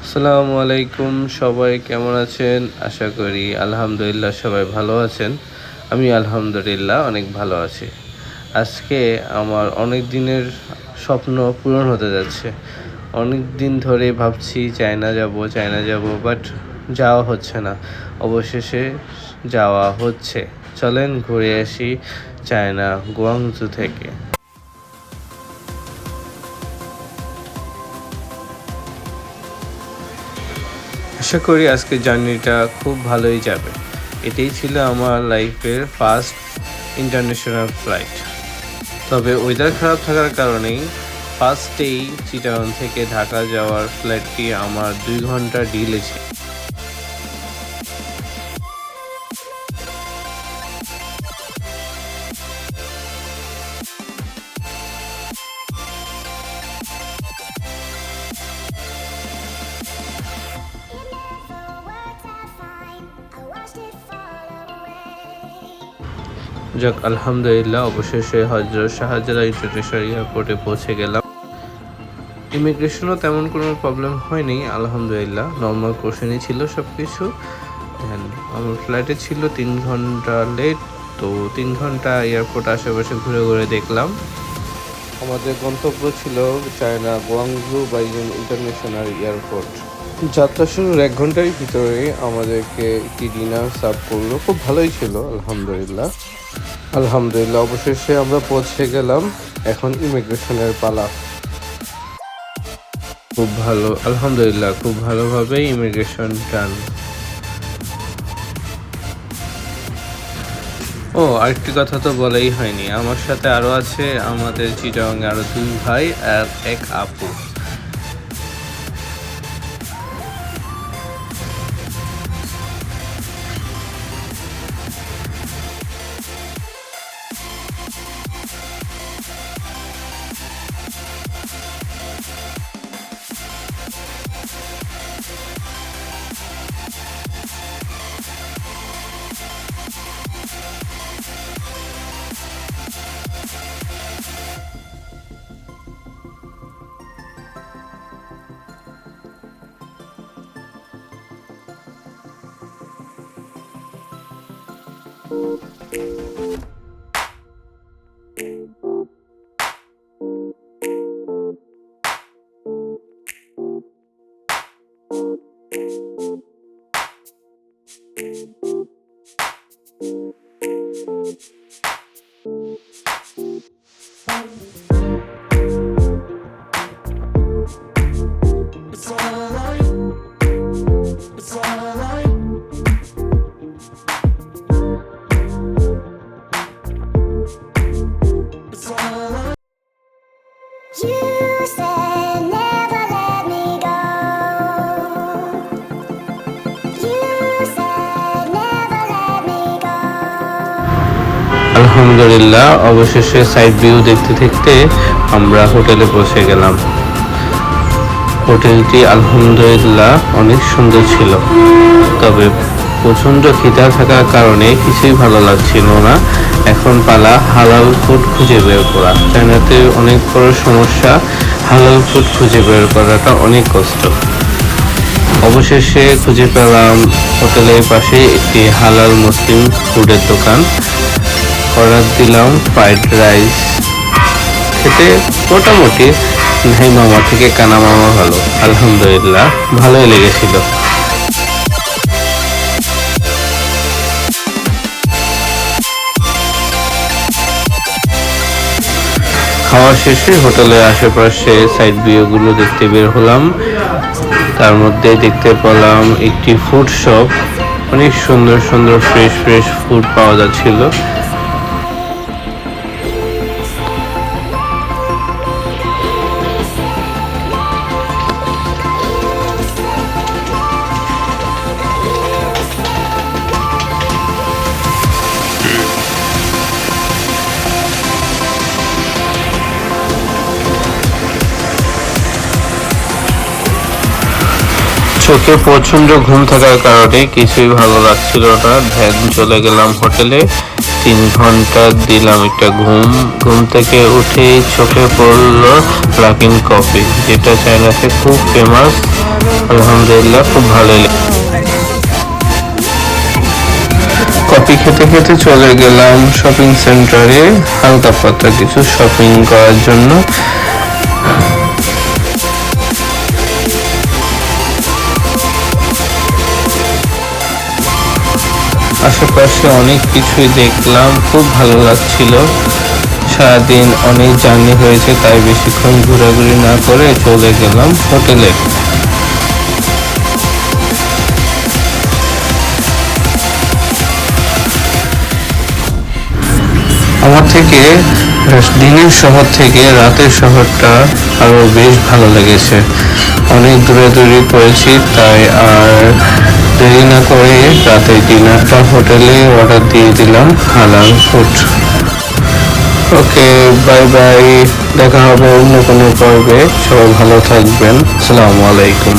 আসসালামু আলাইকুম, সবাই কেমন আছেন? আশা করি আলহামদুলিল্লাহ সবাই ভালো আছেন। আমি আলহামদুলিল্লাহ অনেক ভালো আছি। আজকে আমার অনেক দিনের স্বপ্ন পূরণ হতে যাচ্ছে। অনেক দিন ধরে ভাবছি চায়না যাব, বাট যাওয়া হচ্ছে না। অবশেষে যাওয়া হচ্ছে। চলেন ঘুরে আসি চায়না গুয়াংজু থেকে। আশা করি আজকের জার্নিটা খুব ভালোই যাবে। এটাই ছিল আমার লাইফের ফার্স্ট ইন্টারন্যাশনাল ফ্লাইট। তবে ওয়েদার খারাপ থাকার কারণেই ফার্স্টেই চিটাগং থেকে ঢাকা যাওয়ার ফ্লাইটটি আমার 2 ঘন্টা ডিলে ছিল। যাক আলহামদুলিল্লাহ, অবশেষে হজরত শাহজালাল ইন্টারন্যাশনাল এয়ারপোর্টে পৌঁছে গেলাম। ইমিগ্রেশনও তেমন কোনো প্রবলেম হয়নি আলহামদুলিল্লাহ, নর্মাল কোশ্চেনই ছিল সব কিছু। দেন আমার ফ্লাইটে ছিল 3 ঘন্টা লেট, তো 3 ঘন্টা এয়ারপোর্ট আশেপাশে ঘুরে ঘুরে দেখলাম। আমাদের গন্তব্য ছিল চায়না গুয়াংজু বাইজিং ইন্টারন্যাশনাল এয়ারপোর্ট। যাত্রা শুরুর 1 ঘন্টার ভিতরে আমাদেরকে একটি ডিনার সার্ভ করলো, খুব ভালোই ছিল আলহামদুলিল্লাহ। অবশেষে আমরা পৌঁছে গেলাম। এখন ইমিগ্রেশনের পালা। খুব ভালো আলহামদুলিল্লাহ, খুব ভালোভাবেই ইমিগ্রেশন ডান। ও আরেকটি কথা তো বলাই হয়নি, আমার সাথে আরও আছে আমাদের চিটাগং আরও 2 ভাই আর 1 আপু। আলহামদুলিল্লাহ, অবশেষে সাইড ভিউ দেখতে দেখতে আমরা হোটেলে পৌঁছে গেলাম। হোটেলটি আলহামদুলিল্লাহ অনেক সুন্দর ছিল, তবে প্রচণ্ড খিদা থাকার কারণে কিছুই ভালো লাগছিল না। এখন পালা হালাল ফুড খুঁজে বের করা। চায়নাতে অনেক বড় সমস্যা, হালাল ফুড খুঁজে বের করাটা অনেক কষ্ট। অবশেষে খুঁজে পেলাম হোটেলের পাশে একটি হালাল মুসলিম ফুডের দোকান। অর্ডার দিলাম ফ্রাইড রাইস। খেতে মোটামুটি নাই মামা থেকে কানা মামা ভালো, আলহামদুলিল্লাহ ভালোই লেগেছিল। খাওয়া শেষে হোটেলের আশেপাশে সাইড ভিউগুলো দেখতে বের হলাম। তার মধ্যে দেখতে পেলাম একটি ফুড শপ, অনেক সুন্দর সুন্দর ফ্রেশ ফুড পাওয়া যাচ্ছিল। চোখে প্রচন্ড ঘুম থাকার কারণে কিছুই ভালো লাগছিল না। ধ্যান চলে গেলাম হোটেলে। 3 ঘন্টা দিলাম একটা ঘুম থেকে উঠে চোখে পড়লো লাকিন কফি, যেটা চায়নাতে খুব ফেমাস। আলহামদুলিল্লাহ খুব ভালোই কফি খেতে খেতে চলে গেলাম শপিং সেন্টারে হালকা পাতলা কিছু শপিং করার জন্য। আশেপাশে অনেক কিছুই দেখলাম, খুব ভালো লাগছিল। সারাদিন অনেক জার্নি হয়েছে, তাই বেশিক্ষণ ঘোরাঘুরি না করে চলে গেলাম হোটেলে। আমার থেকে দিনের শহর থেকে রাতের শহরটা আরো বেশ ভালো লেগেছে। অনেক দূরে দূরে পড়েছি, তাই আর দেরি না করে রাতে ডিনারটা হোটেলে অর্ডার দিয়ে দিলাম হালাল ফুড। ওকে, বাই বাই, দেখা হবে অন্য কোনো পর্বে। সবাই ভালো থাকবেন। আসসালামু আলাইকুম।